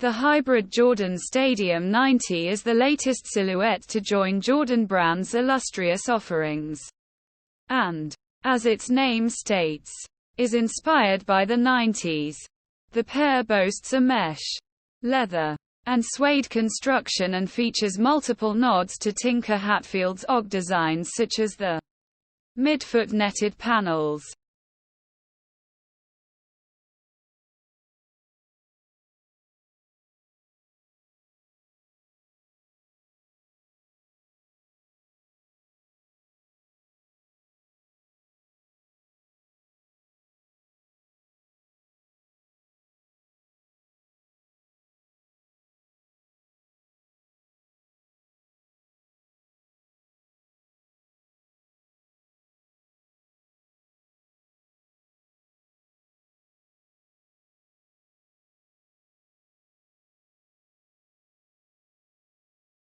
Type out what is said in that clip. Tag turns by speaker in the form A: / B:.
A: The hybrid Jordan Stadium 90 is the latest silhouette to join Jordan Brand's illustrious offerings, and, as its name states, is inspired by the 90s. The pair boasts a mesh, leather, and suede construction and features multiple nods to Tinker Hatfield's OG designs such as the midfoot netted panels,